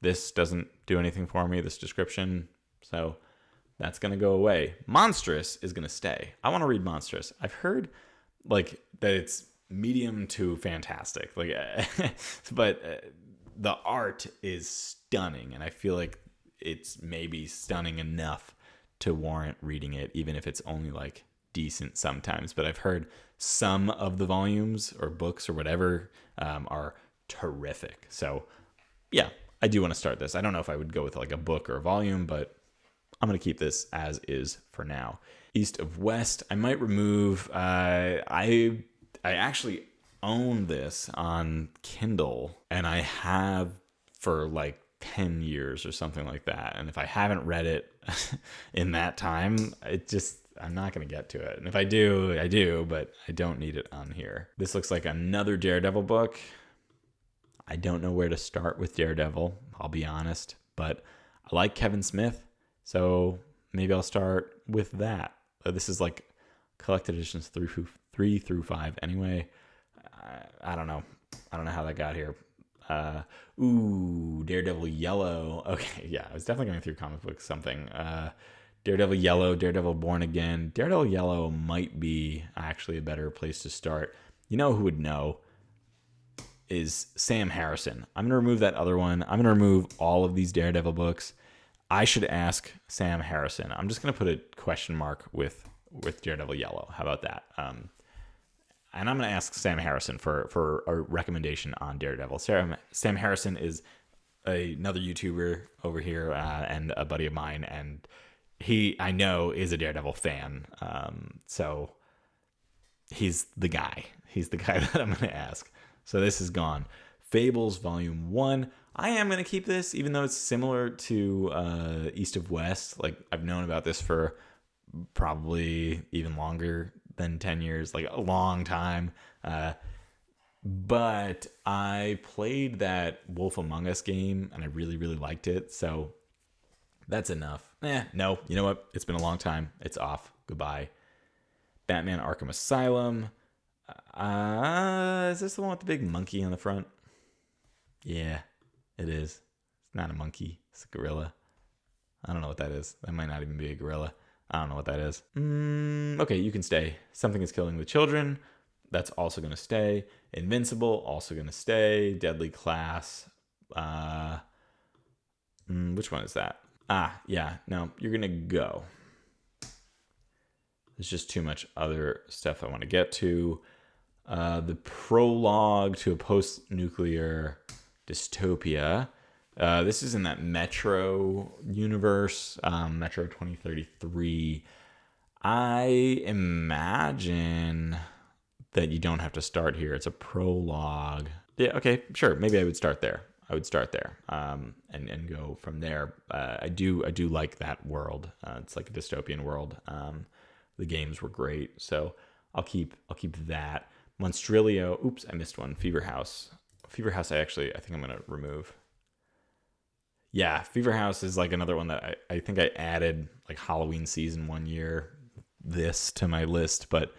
this doesn't do anything for me, this description. So that's gonna go away. Monstrous is gonna stay. I want to read Monstrous. I've heard like that it's medium to fantastic, like but the art is stunning, and I feel like it's maybe stunning enough to warrant reading it, even if it's only like decent sometimes. But I've heard some of the volumes or books or whatever are terrific. So yeah, I do want to start this. I don't know if I would go with like a book or a volume, but I'm going to keep this as is for now. East of West, I might remove. I actually own this on Kindle, and I have for like 10 years or something like that. And if I haven't read it in that time, I'm not going to get to it. And if I do, I do, but I don't need it on here. This looks like another Daredevil book. I don't know where to start with Daredevil, I'll be honest, but I like Kevin Smith, so maybe I'll start with that. This is like collected editions 3 through 5 anyway. I don't know. I don't know how that got here. Daredevil Yellow. Okay, yeah, I was definitely going through comic books something. Daredevil Yellow, Daredevil Born Again. Daredevil Yellow might be actually a better place to start. You know who would know is Sam Harrison. I'm going to remove that other one. I'm going to remove all of these Daredevil books. I should ask Sam Harrison. I'm just going to put a question mark with Daredevil Yellow. How about that? And I'm going to ask Sam Harrison for a recommendation on Daredevil. Sam Harrison is another YouTuber over here and a buddy of mine, and he, I know, is a Daredevil fan. So he's the guy. He's the guy that I'm going to ask. So this is gone. Fables Volume 1. I am going to keep this, even though it's similar to East of West. Like, I've known about this for probably even longer than 10 years, like a long time. But I played that Wolf Among Us game, and I really, really liked it. So that's enough. No, you know what? It's been a long time. It's off. Goodbye. Batman Arkham Asylum. Is this the one with the big monkey on the front? Yeah, it is. It's not a monkey. It's a gorilla. I don't know what that is. That might not even be a gorilla. I don't know what that is. Okay, you can stay. Something is Killing the Children. That's also going to stay. Invincible, also going to stay. Deadly Class. Which one is that? Yeah. No, you're going to go. There's just too much other stuff I want to get to. The prologue to a post-nuclear dystopia. This is in that Metro universe, Metro 2033. I imagine that you don't have to start here. It's a prologue. Yeah, okay, sure. Maybe I would start there. And go from there. I do like that world. It's like a dystopian world. The games were great, so I'll keep that. Monstrilio. Oops, I missed one. Fever House. I think I'm gonna remove. Yeah, Fever House is like another one that I think I added like Halloween season one year this to my list, but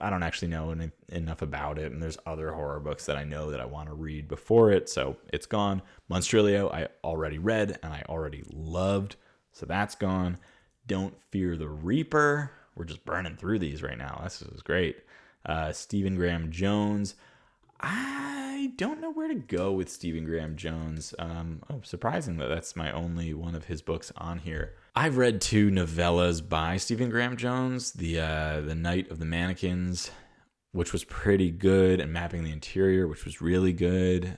I don't actually know enough about it, and there's other horror books that I know that I want to read before it, so it's gone. Monstrilio I already read and I already loved, so that's gone. Don't Fear the Reaper. We're just burning through these right now. This is great. Stephen Graham Jones. I don't know where to go with Stephen Graham Jones. Surprising that that's my only one of his books on here. I've read 2 novellas by Stephen Graham Jones. The Night of the Mannequins, which was pretty good, and Mapping the Interior, which was really good.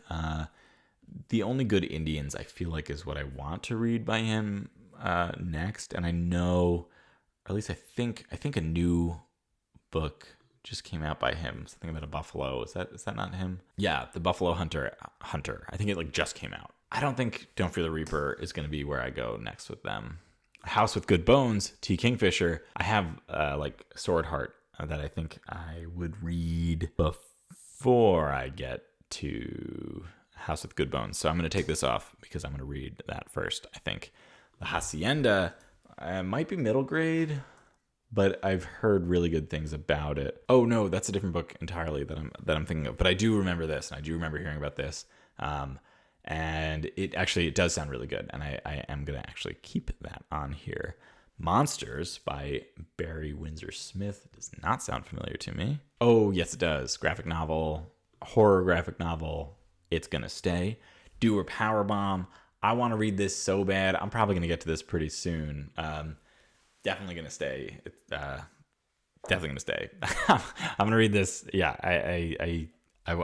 The Only Good Indians, I feel like, is what I want to read by him next. And I know, or at least I think a new book just came out by him. Something about a buffalo. Is that not him? Yeah, the Buffalo Hunter. I think it like just came out. I don't think Don't Fear the Reaper is going to be where I go next with them. House with Good Bones, T. Kingfisher. I have like Sword Heart that I think I would read before I get to House with Good Bones. So I'm going to take this off because I'm going to read that first, I think. The Hacienda might be middle grade, but I've heard really good things about it. Oh no, that's a different book entirely that I'm thinking of. But I do remember this, and I do remember hearing about this. And it does sound really good, and I am gonna actually keep that on here. Monsters by Barry Windsor Smith does not sound familiar to me. Oh yes, it does. Graphic novel, horror graphic novel. It's gonna stay. Doer Powerbomb. I want to read this so bad. I'm probably gonna get to this pretty soon. Definitely gonna stay. Definitely gonna stay. I'm gonna read this. Yeah, I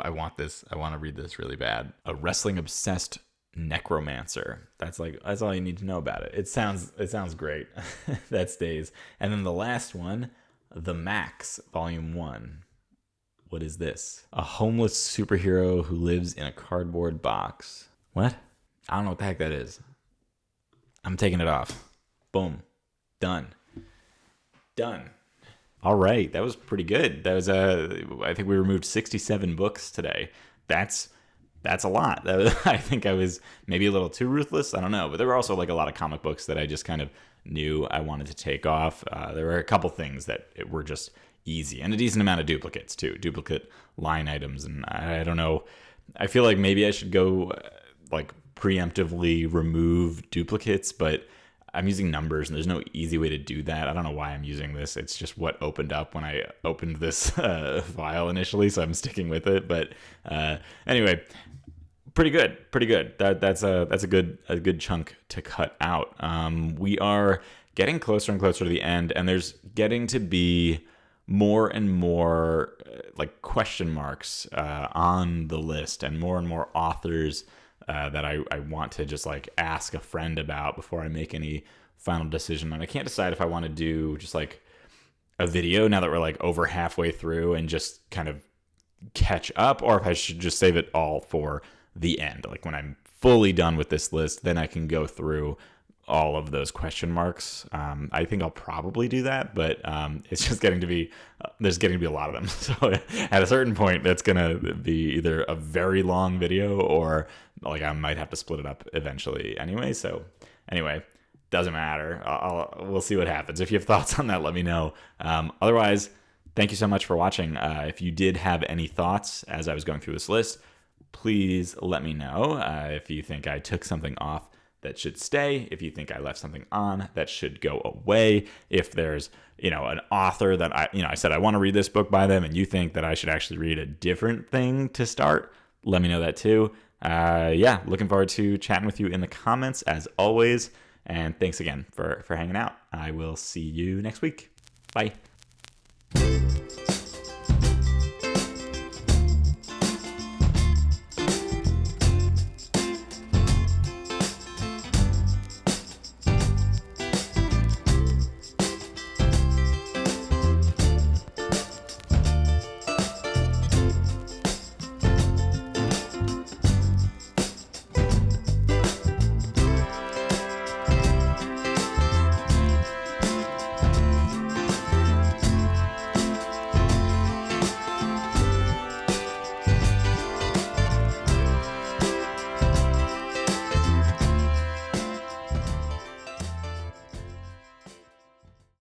want this. I want to read this really bad. A wrestling obsessed necromancer. That's all you need to know about it. It sounds great. That stays. And then the last one, The Max, Volume 1. What is this? A homeless superhero who lives in a cardboard box. What? I don't know what the heck that is. I'm taking it off. Boom. Done. All right, that was pretty good. That was I think we removed 67 books today. That's a lot. I think I was maybe a little too ruthless. I don't know, but there were also like a lot of comic books that I just kind of knew I wanted to take off. There were a couple things that were just easy, and a decent amount of duplicates too, duplicate line items. And I don't know. I feel like maybe I should go like preemptively remove duplicates, but I'm using numbers, and there's no easy way to do that. I don't know why I'm using this. It's just what opened up when I opened this file initially, so I'm sticking with it. But anyway, pretty good. That's a good chunk to cut out. We are getting closer and closer to the end, and there's getting to be more and more like question marks on the list, and more authors that I want to just like ask a friend about before I make any final decision. And I can't decide if I want to do just like a video now that we're like over halfway through and just kind of catch up, or if I should just save it all for the end. Like when I'm fully done with this list, then I can go through all of those question marks. I think I'll probably do that, but it's just there's getting to be a lot of them. So at a certain point, that's going to be either a very long video or like I might have to split it up eventually anyway. So anyway, doesn't matter. We'll see what happens. If you have thoughts on that, let me know. Otherwise, thank you so much for watching. If you did have any thoughts as I was going through this list, please let me know. If you think I took something off that should stay, if you think I left something on that should go away, if there's an author that I said I want to read this book by them and you think that I should actually read a different thing to start, let me know that too. Looking forward to chatting with you in the comments as always, and thanks again for hanging out. I will see you next week. Bye.